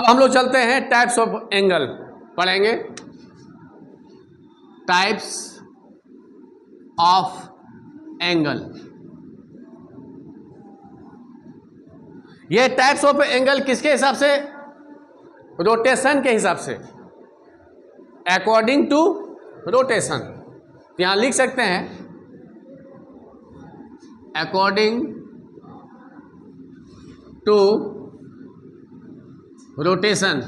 अब हम लोग चलते हैं टाइप्स ऑफ एंगल पढ़ेंगे। टाइप्स ऑफ एंगल, ये टाइप्स ऑफ एंगल किसके हिसाब से? रोटेशन के हिसाब से, अकॉर्डिंग टू रोटेशन। यहां लिख सकते हैं अकॉर्डिंग टू रोटेशन,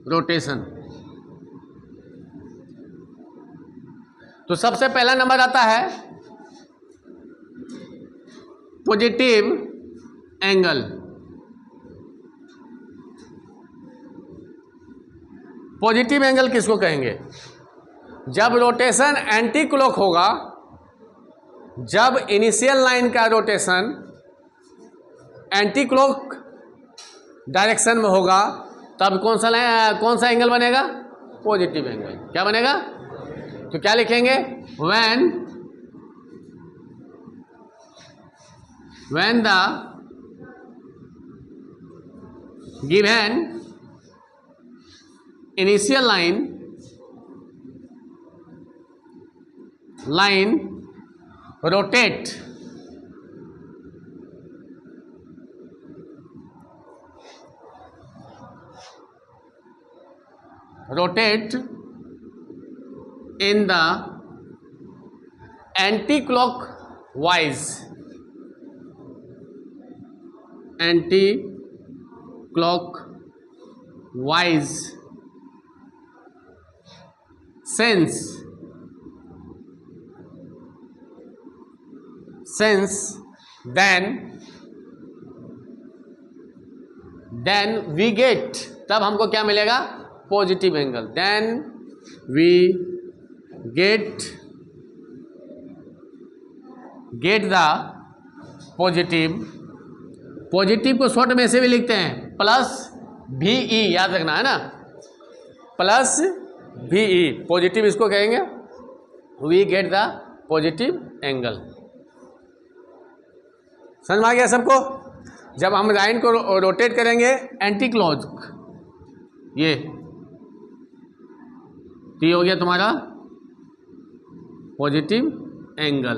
रोटेशन। तो सबसे पहला नंबर आता है पॉजिटिव एंगल। पॉजिटिव एंगल किसको कहेंगे? जब रोटेशन एंटी क्लॉक होगा, जब इनिशियल लाइन का रोटेशन एंटी क्लॉक डायरेक्शन में होगा, तब कौन सा एंगल बनेगा? Positive angle. क्या बनेगा? तो क्या लिखेंगे? when the given initial line rotate in the anti-clockwise sense, then we get, तब हमको क्या मिलेगा? Positive angle. then we get the positive को शॉर्ट में से भी लिखते हैं प्लस VE, याद रखना है ना, प्लस VE। पॉजिटिव इसको कहेंगे, we get the positive angle. समझ में आ गया सबको? जब हम लाइन को रोटेट करेंगे एंटी क्लॉक, ये तो ये हो गया तुम्हारा पॉजिटिव एंगल।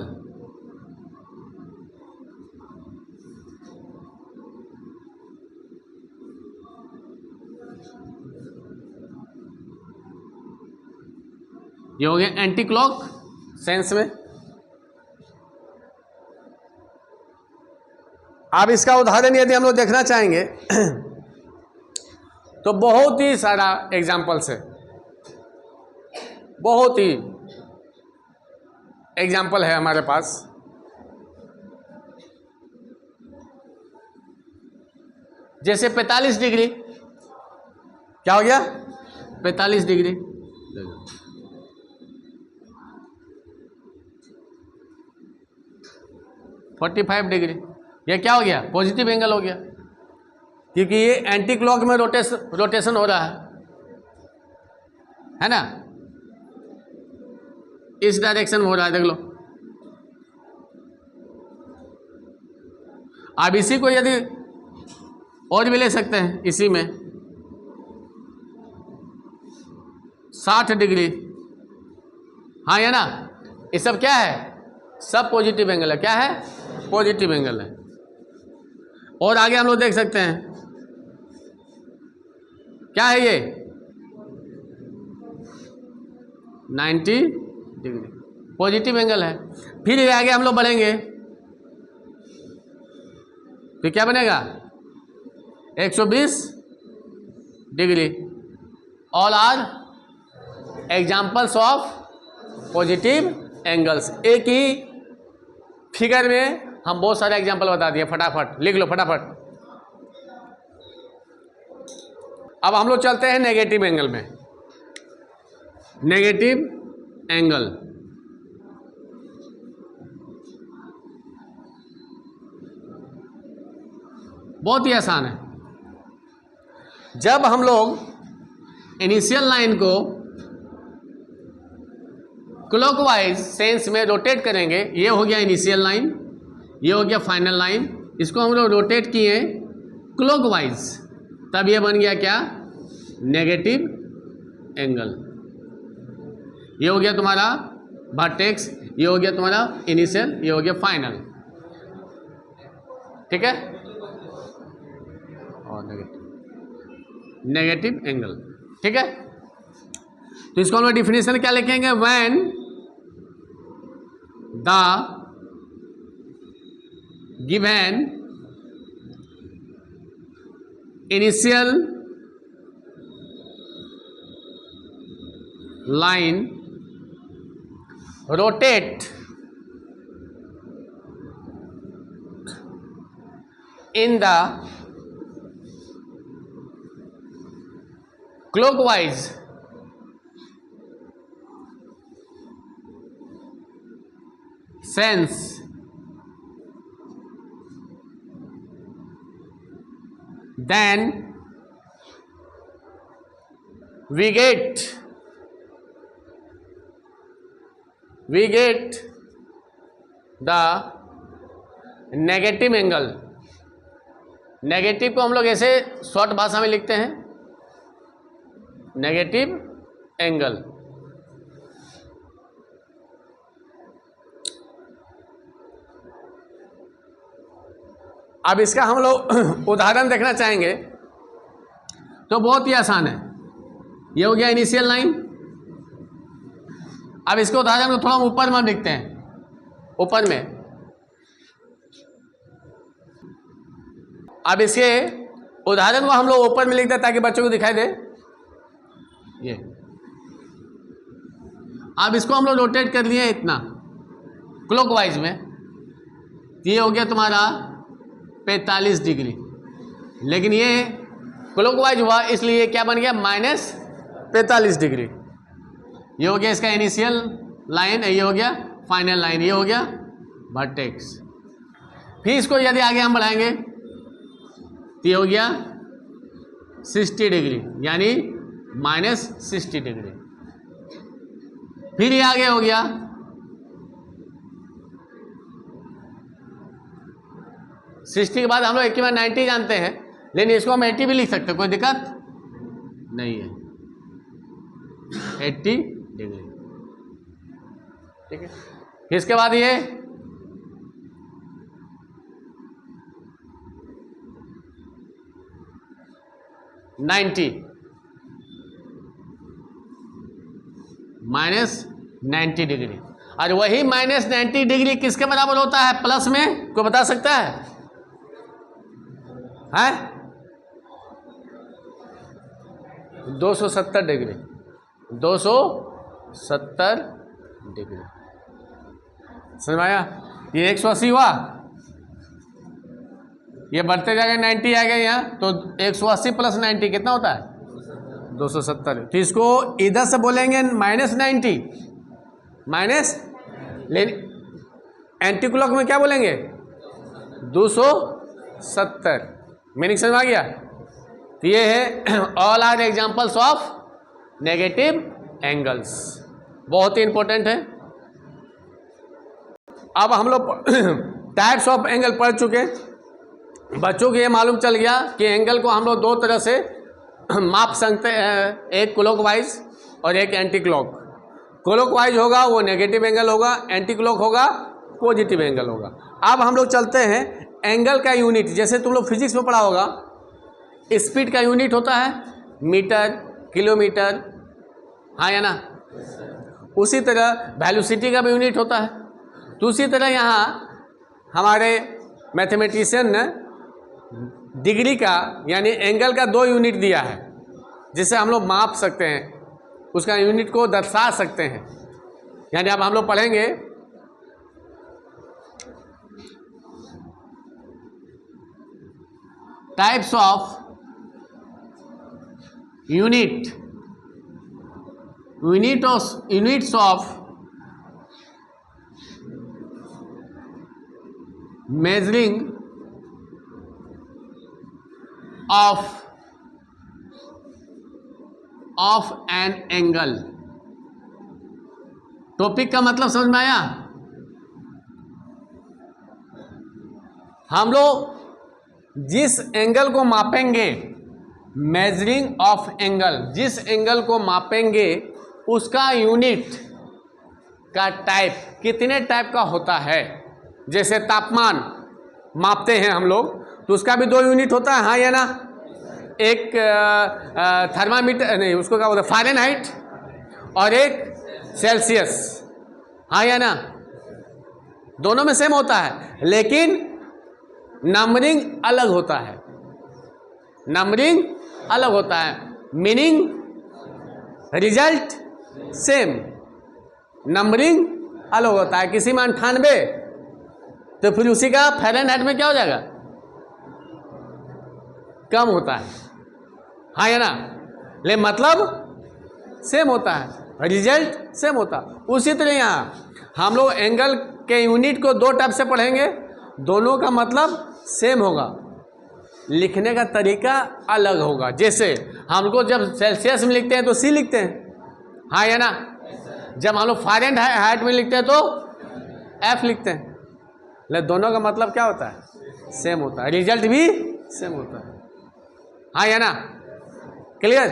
ये हो गया एंटी क्लॉक सेंस में। अब इसका उदाहरण यदि हम लोग देखना चाहेंगे तो बहुत ही सारा एग्जाम्पल्स है, बहुत ही एग्जाम्पल है हमारे पास। जैसे 45 डिग्री, क्या हो गया? 45 डिग्री। 45 डिग्री, ये क्या हो गया? पॉजिटिव एंगल हो गया, क्योंकि ये एंटी क्लॉक में रोटेशन हो रहा है ना, इस डायरेक्शन में हो रहा है, देख लो। अब इसी को यदि और भी ले सकते हैं, इसी में 60 डिग्री, हाँ या ना, ये सब क्या है? सब पॉजिटिव एंगल है। क्या है? पॉजिटिव एंगल है। और आगे हम लोग देख सकते हैं, क्या है ये? 90 डिग्री, पॉजिटिव एंगल है। फिर ये आगे हम लोग बढ़ेंगे तो क्या बनेगा? 120 degree. All are examples of positive angles. एक ही फिगर में हम बहुत सारे एग्जाम्पल बता दिए, फटाफट लिख लो, फटाफट। अब हम लोग चलते हैं नेगेटिव एंगल में। नेगेटिव एंगल, बहुत ही आसान है। जब हम लोग इनिशियल लाइन को क्लॉकवाइज सेंस में रोटेट करेंगे, ये हो गया इनिशियल लाइन, ये हो गया फाइनल लाइन, इसको हम लोग रोटेट किए क्लॉकवाइज, तब ये बन गया क्या, नेगेटिव एंगल। ये हो गया तुम्हारा वर्टेक्स, ये हो गया तुम्हारा इनिशियल, ये हो गया फाइनल, ठीक है। और नेगेटिव एंगल, ठीक है। तो इसको हम लोग डिफिनेशन क्या लिखेंगे, when the given initial line rotate in the clockwise sense, then we get the negative angle. Negative को हम लोग ऐसे शॉर्ट भाषा में लिखते हैं, नेगेटिव एंगल। अब इसका हम लोग उदाहरण देखना चाहेंगे, तो बहुत ही आसान है। ये हो गया इनिशियल लाइन। अब इसके उदाहरण को थोड़ा ऊपर में लिखते हैं, ऊपर में। अब इसके उदाहरण को हम लोग ऊपर में लिखते हैं ताकि बच्चों को दिखाई दे। ये अब इसको हम लोग रोटेट कर लिए इतना क्लॉकवाइज में, ये हो गया तुम्हारा 45 डिग्री। लेकिन ये क्लॉकवाइज हुआ इसलिए क्या बन गया, -45 डिग्री। ये हो गया इसका इनिशियल लाइन, ये हो गया फाइनल लाइन, ये हो गया वर्टेक्स। फिर इसको यदि आगे हम बढ़ाएंगे तो ये हो गया 60 डिग्री, यानी -60 डिग्री। फिर ये आगे हो गया 60 के बाद हम लोग एक के बाद 90 जानते हैं, लेकिन इसको हम 80 भी लिख सकते हैं, कोई दिक्कत नहीं है। 80 डिग्री, ठीक है। फिर इसके बाद ये -90 डिग्री। और वही -90 डिग्री किसके बराबर होता है प्लस में, कोई बता सकता है? 270 डिग्री, 270 डिग्री। समझ में आया? ये 180 हुआ, ये बढ़ते जाएगा 90 आ गया यहाँ, तो 180 + 90 कितना होता है? 270। तो इसको इधर से बोलेंगे -90 माइनस, लेकिन एंटी क्लॉक में क्या बोलेंगे? 270। मीनिंग समझ में आ गया? तो ये है all are examples of negative angles, बहुत ही इंपॉर्टेंट है। अब हम लोग टाइप्स ऑफ एंगल पढ़ चुके। बच्चों को ये मालूम चल गया कि एंगल को हम लोग दो तरह से माप सकते हैं, एक क्लॉकवाइज और एक एंटी क्लॉक। क्लॉकवाइज होगा वो नेगेटिव एंगल होगा, एंटी क्लॉक होगा पॉजिटिव एंगल होगा। अब हम लोग चलते हैं एंगल का यूनिट। जैसे तुम लोग फिजिक्स में पढ़ा होगा, स्पीड का यूनिट होता है मीटर, किलोमीटर, हाँ या ना? उसी तरह वेलोसिटी का भी यूनिट होता है। तो उसी तरह यहाँ हमारे मैथमेटिशियन ने डिग्री का यानी एंगल का 2 यूनिट दिया है, जिसे हम लोग माप सकते हैं, उसका यूनिट को दर्शा सकते हैं। यानी अब हम लोग पढ़ेंगे types of units of measuring of an angle। Topic का मतलब समझ में आया? हम लोग जिस एंगल को मापेंगे, मेजरिंग ऑफ एंगल, जिस एंगल को मापेंगे उसका यूनिट का टाइप कितने टाइप का होता है। जैसे तापमान मापते हैं हम लोग तो उसका भी 2 यूनिट होता है, हाँ या ना। एक थर्मामीटर, नहीं उसको क्या बोलते हैं, फ़ारेनहाइट, और एक सेल्सियस, हाँ या ना। दोनों में सेम होता है लेकिन नंबरिंग अलग होता है, नंबरिंग अलग होता है, मीनिंग रिजल्ट सेम, नंबरिंग अलग होता है। किसी में 98 तो फिर उसी का फ़ारेनहाइट में क्या हो जाएगा, कम होता है, हाँ या ना। ले मतलब सेम होता है, रिजल्ट सेम होता है। उसी तरह यहाँ हम लोग एंगल के यूनिट को 2 टाइप से पढ़ेंगे, दोनों का मतलब सेम होगा, लिखने का तरीका अलग होगा। जैसे हमको जब सेल्सियस में लिखते हैं तो सी लिखते हैं, हाँ या ना। जब हम लोग फ़ारेनहाइट में लिखते हैं तो एफ लिखते हैं। ले दोनों का मतलब क्या होता है, सेम होता है, रिजल्ट भी सेम होता है, हाँ या ना। क्लियर।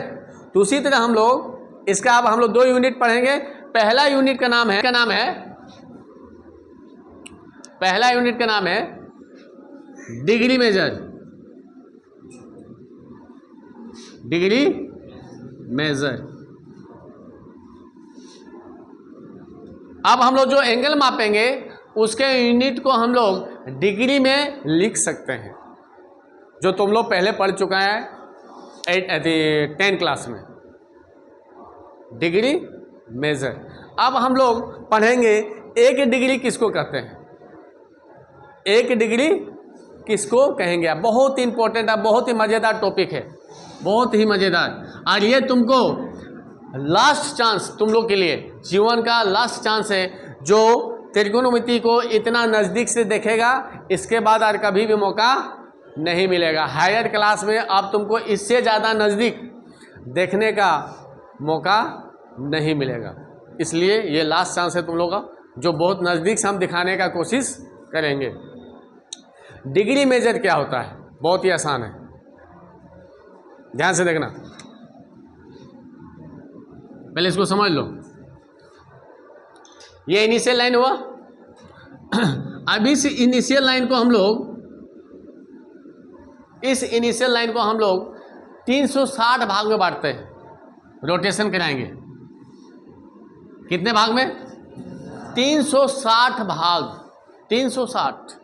तो उसी तरह हम लोग इसका अब हम लोग 2 यूनिट पढ़ेंगे। पहला यूनिट का नाम है पहला यूनिट का नाम है डिग्री मेजर, डिग्री मेजर। अब हम लोग जो एंगल मापेंगे उसके यूनिट को हम लोग डिग्री में लिख सकते हैं, जो तुम लोग पहले पढ़ चुका है 10 क्लास में, डिग्री मेजर। अब हम लोग पढ़ेंगे 1 डिग्री किसको कहते हैं, 1 डिग्री किसको कहेंगे। बहुत ही इंपॉर्टेंट है, बहुत ही मज़ेदार टॉपिक है, बहुत ही मज़ेदार। और ये तुमको लास्ट चांस, तुम लोग के लिए जीवन का लास्ट चांस है, जो त्रिकोणमिति को इतना नज़दीक से देखेगा इसके बाद और कभी भी मौका नहीं मिलेगा। हायर क्लास में अब तुमको इससे ज़्यादा नज़दीक देखने का मौका नहीं मिलेगा, इसलिए ये लास्ट चांस है तुम लोग का, जो बहुत नज़दीक से हम दिखाने का कोशिश करेंगे। डिग्री मेजर क्या होता है, बहुत ही आसान है, ध्यान से देखना, पहले इसको समझ लो। ये इनिशियल लाइन हुआ। अभी इस इनिशियल लाइन को हम लोग 360 भाग में बांटते हैं, रोटेशन कराएंगे। कितने भाग में, 360 भाग, 360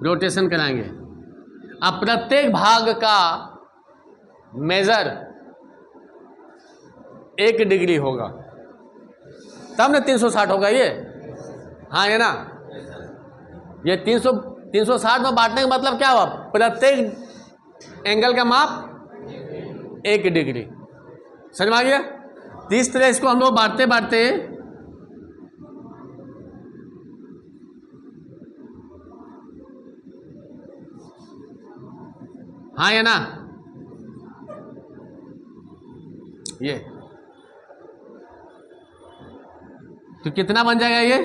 रोटेशन कराएंगे। अब प्रत्येक भाग का मेजर 1 डिग्री होगा, तब ना 360 होगा ये, हाँ है ना। ये 360 में बांटने का मतलब क्या हुआ, प्रत्येक एंगल का माप 1 डिग्री, समझ में आ गया। इस तरह इसको हम लोग बांटते बांटते हाँ या ना, ये तो कितना बन जाएगा, ये